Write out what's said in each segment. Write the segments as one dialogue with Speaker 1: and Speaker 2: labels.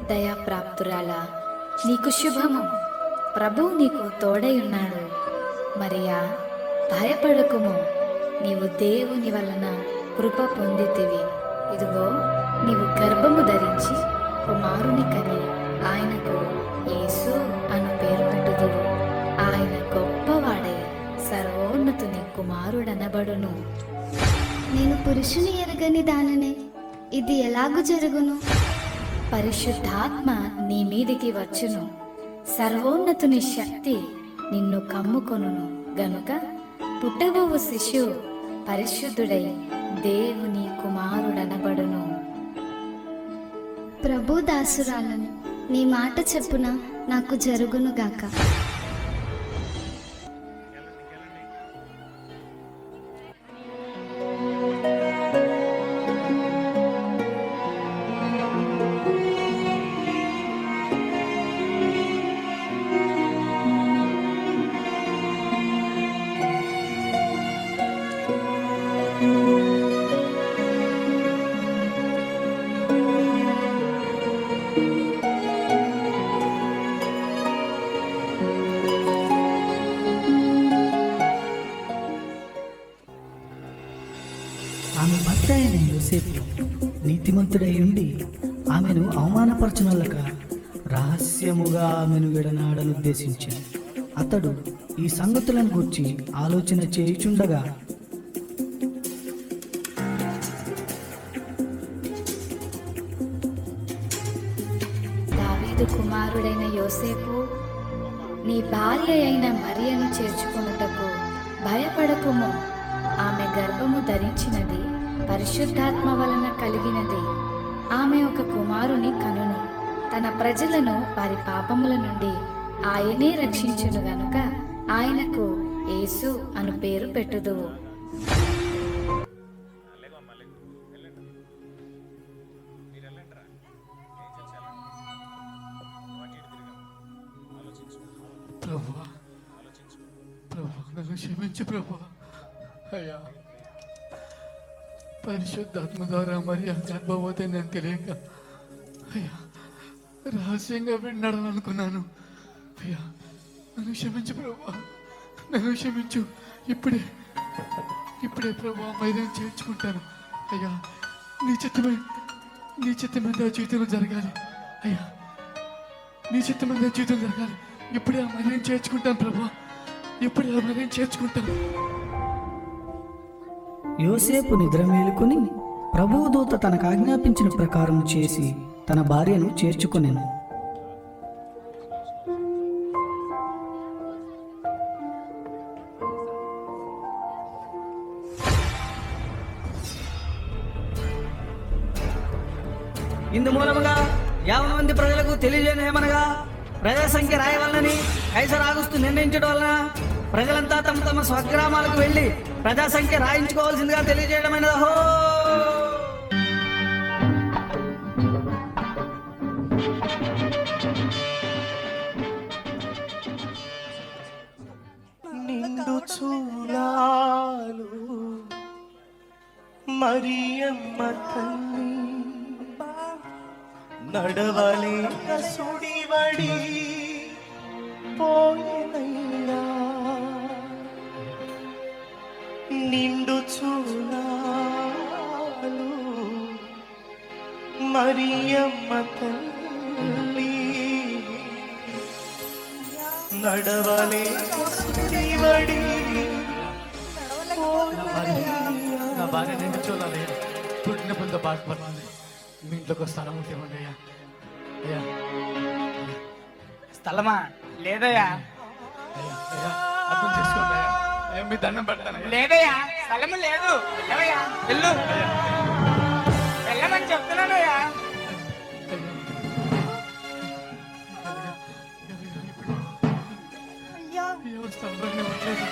Speaker 1: దయాప్రాప్తురాలా, నీకు శుభము. ప్రభువు నీకు తోడై ఉన్నాడు. మరియా, భయపడకుము, నీవు దేవుని వలన కృప పొందితివి. ఇదిగో, నీవు గర్భము ధరించి కుమారుని కని ఆయనకు యేసు అను పేరు పెట్టుదువు. ఆయన గొప్పవాడై సర్వోన్నతుని కుమారుడనబడును.
Speaker 2: నేను పురుషుని ఎరగని దాననే, ఇది ఎలాగూ జరుగును?
Speaker 1: పరిశుద్ధాత్మ నీ మీదికి వచ్చును, సర్వోన్నతుని శక్తి నిన్ను కమ్ముకొనును గనుక పుట్టబోవు శిశువు పరిశుద్ధుడై దేవుని కుమారుడనబడును.
Speaker 2: ప్రభు దాసురాలను, నీ మాట చెప్పున నాకు జరుగునుగాక.
Speaker 3: ఆమె భర్త అయిన యోసేపు నీతిమంతుడై ఉండి ఆమెను అవమానపరచునల్లక రహస్యముగా ఆమెను విడనాడనుద్దేశించాను. అతడు ఈ సంగతులను గూర్చి ఆలోచన చేయుచుండగా
Speaker 1: దావీదు కుమారుడైన యోసేపు, నీ భార్య అయిన మరియను చేర్చుకొనుటకు భయపడకుము. ఆమె గర్భము ధరించినది పరిశుద్ధాత్మ వలన కలిగినది. ఆమె ఒక కుమారుని కనును. తన ప్రజలను వారి పాపముల నుండి ఆయనే రక్షించును గనుక ఆయనకు యేసు అను పేరు పెట్టుదువు.
Speaker 4: ప్రభువా, నన్ను క్షమించు ప్రభువా. అయ్యా, పరిశుద్ధాత్మ ద్వారా మరి గర్భవతి నేను తెలియక అయ్యా రహస్యంగా విన్నాడనుకున్నాను. అయ్యా, నన్ను క్షమించు ప్రభువా, నన్ను క్షమించు. ఇప్పుడే ప్రభువా మైదానం చేర్చుకుంటాను. అయ్యా నీ చిత్తమే నా జీవితంలో జరగాలి అయ్యా, నీ చిత్తమే నా జీవితం జరగాలి. ఇప్పుడే ఆ మర్యం చేర్చుకుంటాను ప్రభా, ఇప్పుడే ఆ మర్యం చేర్చుకుంటాను.
Speaker 3: యోసేపు నిద్ర మేలుకొని ప్రభువు దూత తనకు ఆజ్ఞాపించిన ప్రకారం చేసి తన భార్యను చేర్చుకొనెను. ఇందు మూలముగా 50 మంది ప్రజలకు తెలియజేయమనగా ప్రజా సంఖ్య రాయవలనని కైసర్ ఆగుస్తూ నిర్ణయించడం వలన ప్రజలంతా తమ తమ స్వగ్రామాలకు వెళ్లి ప్రజా సంఖ్య రాయించుకోవాల్సిందిగా తెలియజేయడమైనది. హో
Speaker 5: నిండు చూలాలు మరియమ్మ తల్లి నడవలేక సుడివడి పోయినైనా నిండు చూలాలు మరియమ్మ తల్లి నడవలేక సుడివడి
Speaker 4: నా భార్య నేను చూడాలి, పుట్టిన పొంద బాధపడాలి. మీ ఇంట్లోకి స్థలం ఉంటే ఇవ్వండి అయ్యా. అయ్యా
Speaker 6: స్థలమా లేదయ్యా,
Speaker 4: అయ్యా అయ్యా అర్థం చేసుకోండి అయ్యా. అయ్యా మీ దండం పెడతాను అయ్యా.
Speaker 6: లేదయ్యా, స్థలము లేదు. వెళ్ళవయ్యా, వెళ్ళు, వెళ్ళమని చెప్తున్నాను అయ్యా.
Speaker 4: అయ్యా స్థలం ఇవ్వట్లేదు.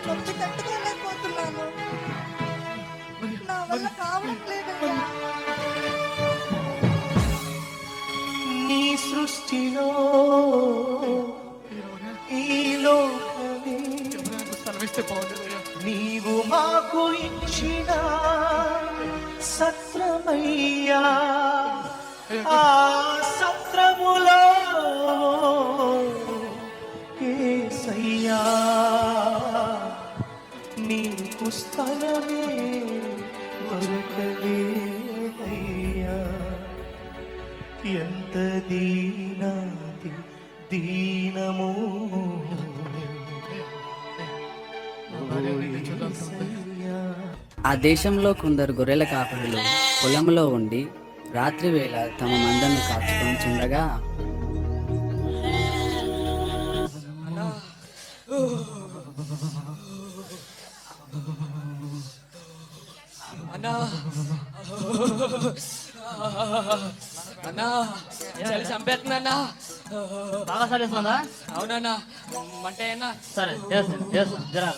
Speaker 7: వచ్చి కట్టుకోలేకపోతున్నాను, నా వల్ల కావట్లేదయ్యా.
Speaker 5: నీ సృష్టిలో ఈ లోకమే
Speaker 4: నాకు స్థలం ఇస్తే బాగుంటుంది అయ్యా.
Speaker 5: నీవు మాకు ఇచ్చిన సత్రమయ్యా, ఆ సత్రములో యేసయ్యా నీకు స్థలమే దొరకలేదయ్యా. ఎంత దీనము
Speaker 8: ఆ దేశంలో కొందరు గొర్రెల కాపరులు పొలంలో ఉండి రాత్రి వేళ తమ మందను కాచుకొని చుండగా
Speaker 6: అన్నా చలి చంపేస్తున్నా.
Speaker 9: బాగా సరేస్తుందా?
Speaker 6: అవునన్నా, అంటే అన్నా
Speaker 9: సరే చేస్తాను జరా.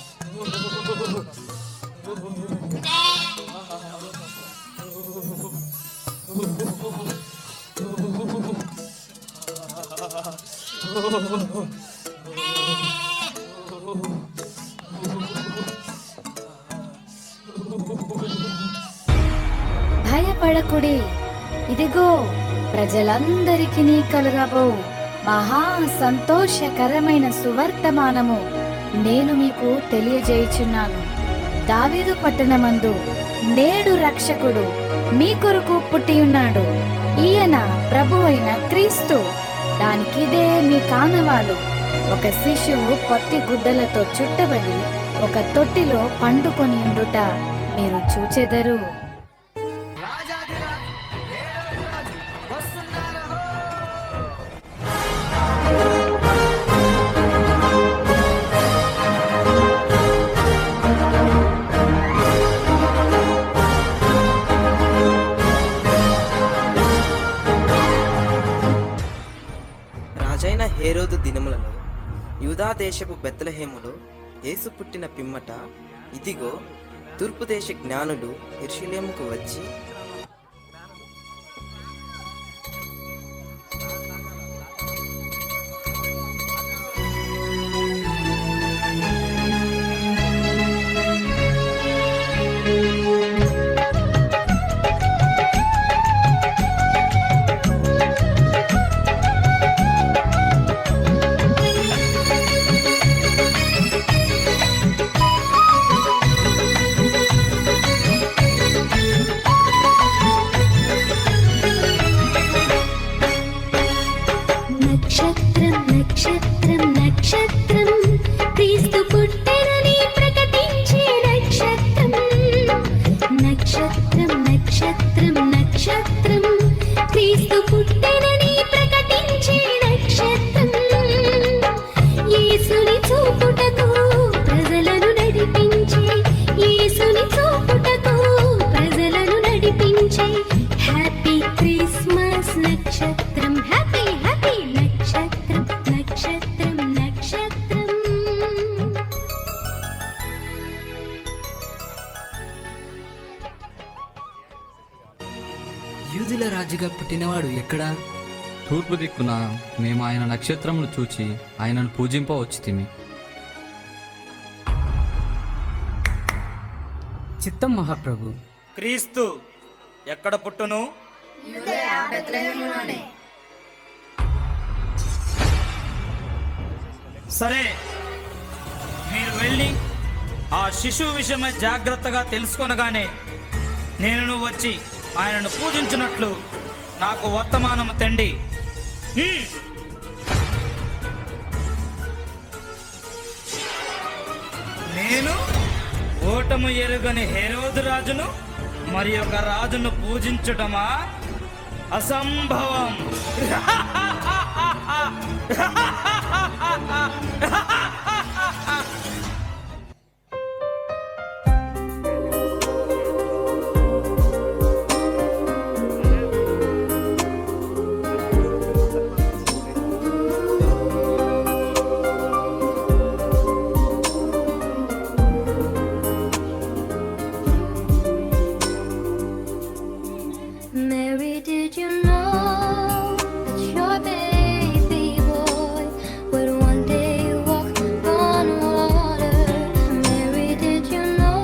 Speaker 1: భయపడకుడి, ఇదిగో ప్రజలందరికీ కలుగబో మహా సంతోషకరమైన సువర్తమానము నేను మీకు తెలియజేయుచున్నాను. దావీదు పట్టణమందు నేడు రక్షకుడు మీ కొరకు పుట్టియున్నాడు. ఈయన ప్రభువైన క్రీస్తు. దానికిదే మీ కానవాలు. ఒక శిశువు పొత్తి గుడ్డలతో చుట్టబడి ఒక తొట్టిలో పండుకొని ఉండుట మీరు చూచెదరు.
Speaker 10: రాజైన హేరోదు దినములలో యూదా దేశపు బెత్లెహేములో యేసు పుట్టిన పిమ్మట ఇదిగో తూర్పు దేశ జ్ఞానులు యెరూషలేముకు వచ్చి
Speaker 8: యూదుల రాజుగా పుట్టినవాడు ఎక్కడా?
Speaker 11: తూర్పు దిక్కున మేము ఆయన నక్షత్రమును చూచి ఆయనను పూజింప వచ్చితిమి.
Speaker 8: చిత్తం మహాప్రభు.
Speaker 6: క్రీస్తు ఎక్కడ పుట్టును? సరే, మీరు వెళ్ళి ఆ శిశువు విషయమై జాగ్రత్తగా తెలుసుకొనగానే నేను వచ్చి ఆయనను పూజించినట్లు నాకు వర్తమానము తండి. నేను ఓటము ఎరుగని హెరోదు రాజును మరి ఒక రాజును పూజించటమా? అసంభవం.
Speaker 2: Mary, did you know that your baby boy would one day walk on water? Mary, did you know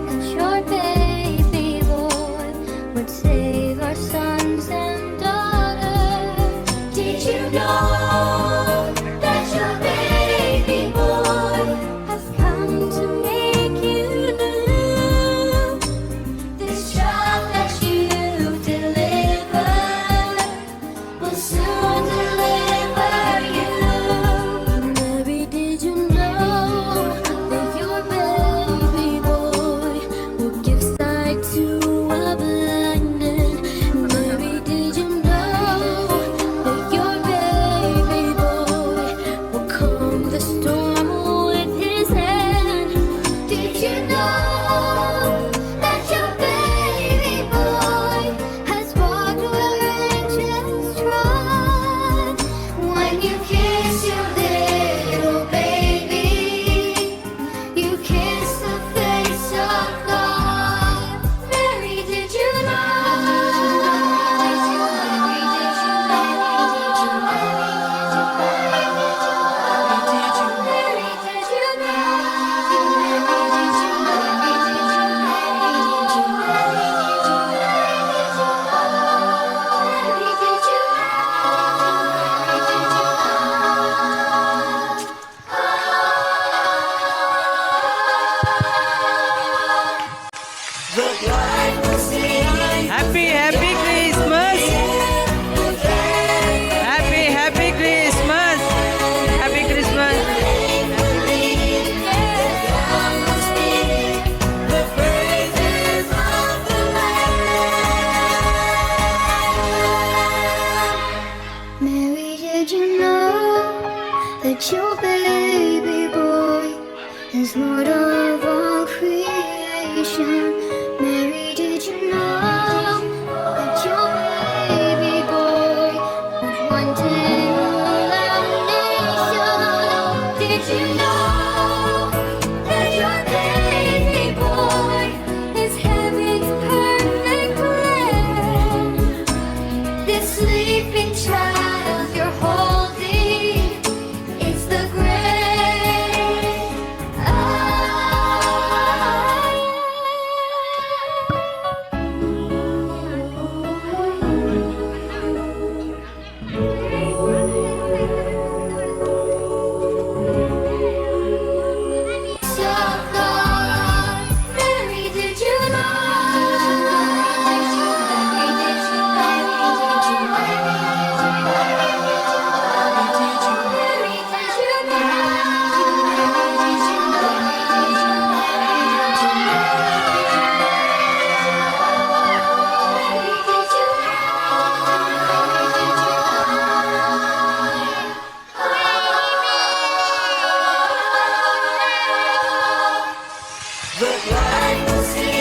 Speaker 2: that your baby boy would save our sons and daughters? Did you know that your baby boy has come to make you new? This child that you delivered will soon deliver you. Mary, did you know that your baby boy will give sight to a blind man? Mary, did you know that your baby boy will calm the storm with his hand? Did you know that your baby boy has walked where angels trod? When you kiss your little baby, you kiss the face of God. Mary, did you know? Mary, did you
Speaker 3: happy happy Christmas, happy happy Christmas, happy Christmas.
Speaker 2: Mary, did you know that your baby boy is Lord of all creation? Mary, did you know that your baby boy would one day rule our nation? Did you know that your baby boy is heaven's perfect lamb? This sleeping child you're holding is the great I am. So God, Mary, did you know? Mary, did you The light will see